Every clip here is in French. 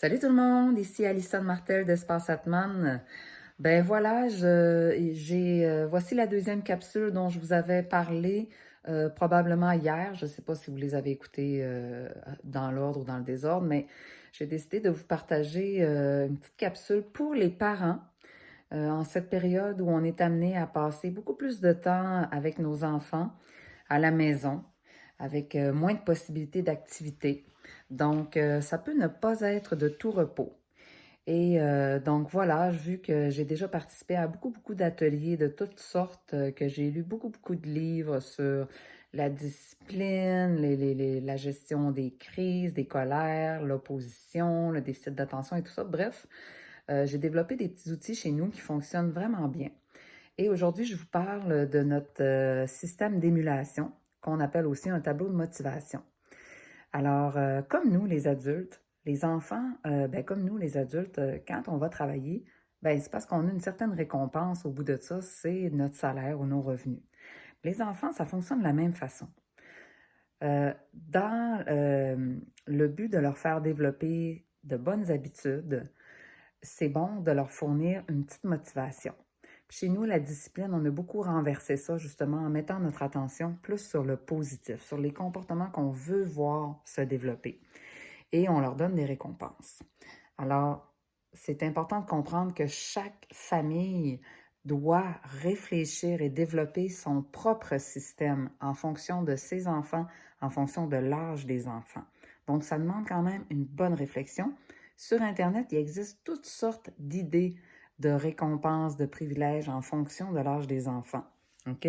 Salut tout le monde, ici Alison Martel d'Espace Atman. Ben voilà, voici la deuxième capsule dont je vous avais parlé probablement hier. Je ne sais pas si vous les avez écoutées dans l'ordre ou dans le désordre, mais j'ai décidé de vous partager une petite capsule pour les parents en cette période où on est amené à passer beaucoup plus de temps avec nos enfants à la maison, avec moins de possibilités d'activité. Donc, ça peut ne pas être de tout repos. Et donc voilà, vu que j'ai déjà participé à beaucoup d'ateliers de toutes sortes, que j'ai lu beaucoup de livres sur la discipline, la gestion des crises, des colères, l'opposition, le déficit d'attention et tout ça. Bref, j'ai développé des petits outils chez nous qui fonctionnent vraiment bien. Et aujourd'hui, je vous parle de notre système d'émulation, qu'on appelle aussi un tableau de motivation. Alors, comme nous, les adultes, les enfants, comme nous, les adultes, quand on va travailler, c'est parce qu'on a une certaine récompense au bout de ça, c'est notre salaire ou nos revenus. Les enfants, ça fonctionne de la même façon. Dans le but de leur faire développer de bonnes habitudes, c'est bon de leur fournir une petite motivation. Chez nous, la discipline, on a beaucoup renversé ça justement en mettant notre attention plus sur le positif, sur les comportements qu'on veut voir se développer. Et on leur donne des récompenses. Alors, c'est important de comprendre que chaque famille doit réfléchir et développer son propre système en fonction de ses enfants, en fonction de l'âge des enfants. Donc, ça demande quand même une bonne réflexion. Sur Internet, il existe toutes sortes d'idées de récompenses, de privilèges en fonction de l'âge des enfants. OK?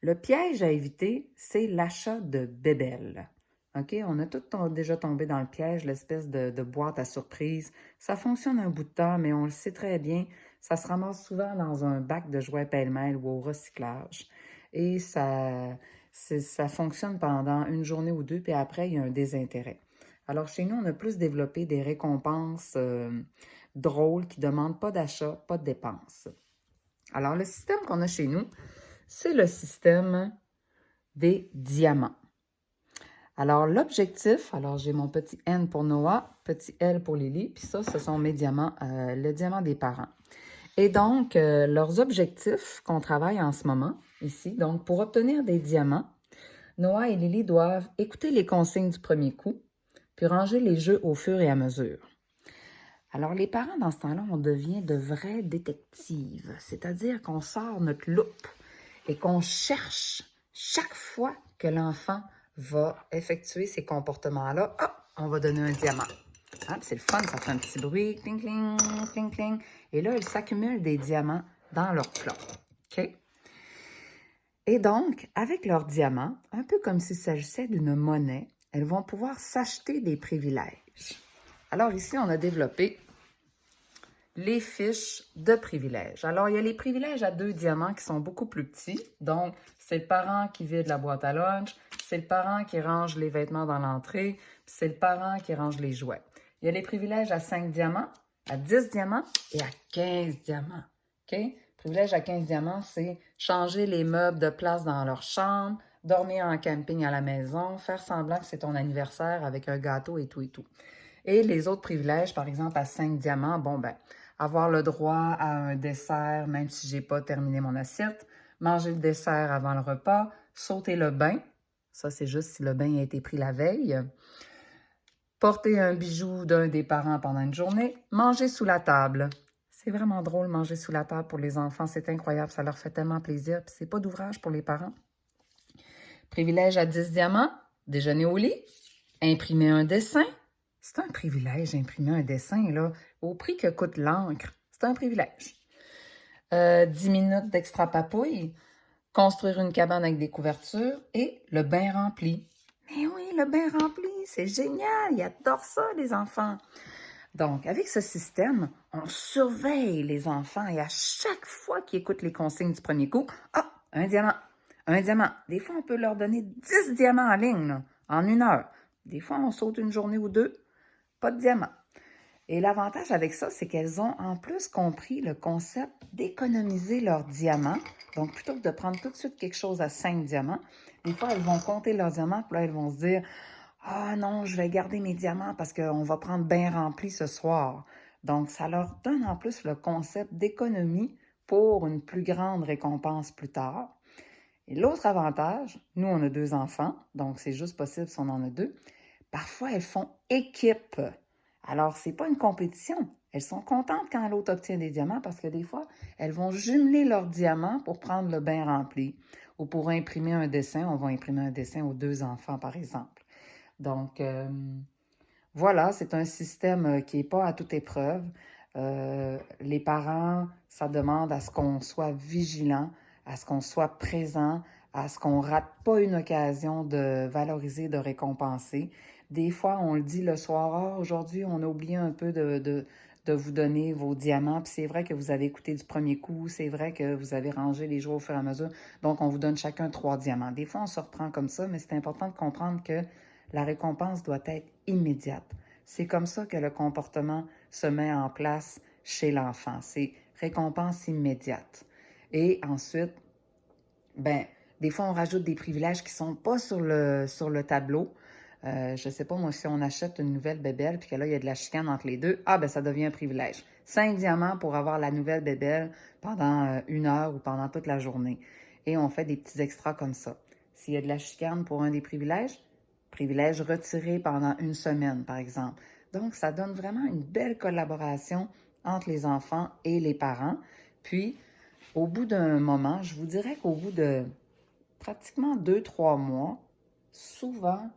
Le piège à éviter, c'est l'achat de bébelles. OK? On a tous déjà tombé dans le piège, l'espèce de boîte à surprise. Ça fonctionne un bout de temps, mais on le sait très bien, ça se ramasse souvent dans un bac de jouets pêle-mêle ou au recyclage. Et ça fonctionne pendant une journée ou deux, puis après, il y a un désintérêt. Alors, chez nous, on a plus développé des récompenses drôles qui ne demandent pas d'achat, pas de dépenses. Alors, le système qu'on a chez nous, c'est le système des diamants. Alors, l'objectif, alors j'ai mon petit N pour Noah, petit L pour Lily, puis ça, ce sont mes diamants, le diamant des parents. Et donc, leurs objectifs qu'on travaille en ce moment, ici, donc pour obtenir des diamants, Noah et Lily doivent écouter les consignes du premier coup, puis ranger les jeux au fur et à mesure. Alors, les parents, dans ce temps-là, on devient de vrais détectives, c'est-à-dire qu'on sort notre loupe et qu'on cherche chaque fois que l'enfant va effectuer ces comportements-là. Hop, on va donner un diamant. Hein, c'est le fun, ça fait un petit bruit, cling, cling, cling, cling. Et là, il s'accumule des diamants dans leur plomb. OK? Et donc, avec leurs diamants, un peu comme s'il s'agissait d'une monnaie, elles vont pouvoir s'acheter des privilèges. Alors ici, on a développé les fiches de privilèges. Alors, il y a les privilèges à 2 diamants qui sont beaucoup plus petits. Donc, c'est le parent qui vide la boîte à lunch, c'est le parent qui range les vêtements dans l'entrée, c'est le parent qui range les jouets. Il y a les privilèges à 5 diamants, à 10 diamants et à 15 diamants. OK? Privilège à 15 diamants, c'est changer les meubles de place dans leur chambre, dormir en camping à la maison, faire semblant que c'est ton anniversaire avec un gâteau et tout et tout. Et les autres privilèges, par exemple, à 5 diamants, avoir le droit à un dessert même si je n'ai pas terminé mon assiette, manger le dessert avant le repas, sauter le bain, ça c'est juste si le bain a été pris la veille, porter un bijou d'un des parents pendant une journée, manger sous la table. C'est vraiment drôle manger sous la table pour les enfants, c'est incroyable, ça leur fait tellement plaisir, puis c'est pas d'ouvrage pour les parents. Privilège à 10 diamants, déjeuner au lit, imprimer un dessin. C'est un privilège d'imprimer un dessin, là, au prix que coûte l'encre. C'est un privilège. 10 minutes d'extra papouille, construire une cabane avec des couvertures et le bain rempli. Mais oui, le bain rempli, c'est génial, ils adorent ça, les enfants. Donc, avec ce système, on surveille les enfants et à chaque fois qu'ils écoutent les consignes du premier coup, un diamant, un diamant. Des fois, on peut leur donner 10 diamants en ligne, là, en 1 heure. Des fois, on saute une journée ou deux, pas de diamant. Et l'avantage avec ça, c'est qu'elles ont en plus compris le concept d'économiser leurs diamants. Donc, plutôt que de prendre tout de suite quelque chose à 5 diamants, des fois, elles vont compter leurs diamants, puis là, elles vont se dire Ah non, je vais garder mes diamants parce qu'on va prendre bien rempli ce soir. Donc, ça leur donne en plus le concept d'économie pour une plus grande récompense plus tard. Et l'autre avantage, nous, on a deux enfants, donc c'est juste possible si on en a deux. Parfois, elles font équipe. Alors, c'est pas une compétition. Elles sont contentes quand l'autre obtient des diamants parce que des fois, elles vont jumeler leurs diamants pour prendre le bain rempli. Ou pour imprimer un dessin, on va imprimer un dessin aux deux enfants, par exemple. Donc, voilà, c'est un système qui n'est pas à toute épreuve. Les parents, ça demande à ce qu'on soit vigilant, à ce qu'on soit présent, à ce qu'on rate pas une occasion de valoriser, de récompenser. Des fois, on le dit le soir, ah, aujourd'hui, on a oublié un peu de vous donner vos diamants. Puis c'est vrai que vous avez écouté du premier coup, c'est vrai que vous avez rangé les jours au fur et à mesure. Donc, on vous donne chacun 3 diamants. Des fois, on se reprend comme ça, mais c'est important de comprendre que la récompense doit être immédiate. C'est comme ça que le comportement se met en place chez l'enfant. C'est récompense immédiate. Et ensuite, ben, des fois, on rajoute des privilèges qui ne sont pas sur le tableau. Je ne sais pas, moi, si on achète une nouvelle bébelle puis que là, il y a de la chicane entre les deux, ah, ben, ça devient un privilège. 5 diamants pour avoir la nouvelle bébelle pendant 1 heure ou pendant toute la journée. Et on fait des petits extras comme ça. S'il y a de la chicane pour un des privilèges, privilège retiré pendant 1 semaine, par exemple. Donc, ça donne vraiment une belle collaboration entre les enfants et les parents. Puis, au bout d'un moment, je vous dirais qu'au bout de pratiquement 2, 3 mois, souvent,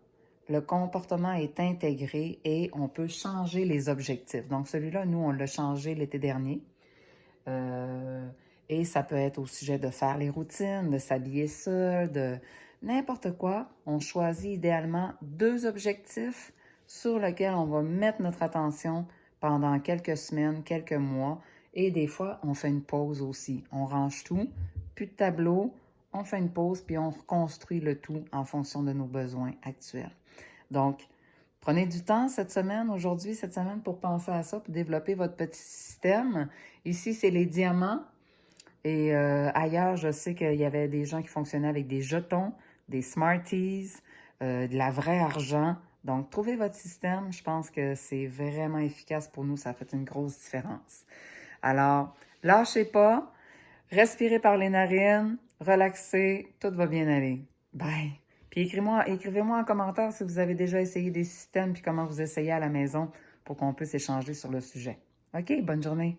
le comportement est intégré et on peut changer les objectifs. Donc, celui-là, nous, on l'a changé l'été dernier. Euh, et ça peut être au sujet de faire les routines, de s'habiller seul, de n'importe quoi. On choisit idéalement 2 objectifs sur lesquels on va mettre notre attention pendant quelques semaines, quelques mois. Et des fois, on fait une pause aussi. On range tout, plus de tableau, on fait une pause, puis on reconstruit le tout en fonction de nos besoins actuels. Donc, prenez du temps cette semaine, aujourd'hui, cette semaine, pour penser à ça, pour développer votre petit système. Ici, c'est les diamants. Et ailleurs, je sais qu'il y avait des gens qui fonctionnaient avec des jetons, des Smarties, de la vraie argent. Donc, trouvez votre système. Je pense que c'est vraiment efficace pour nous. Ça fait une grosse différence. Alors, lâchez pas, respirez par les narines, relaxez, tout va bien aller. Bye! Puis écrivez-moi en commentaire si vous avez déjà essayé des systèmes puis comment vous essayez à la maison pour qu'on puisse échanger sur le sujet. OK, bonne journée!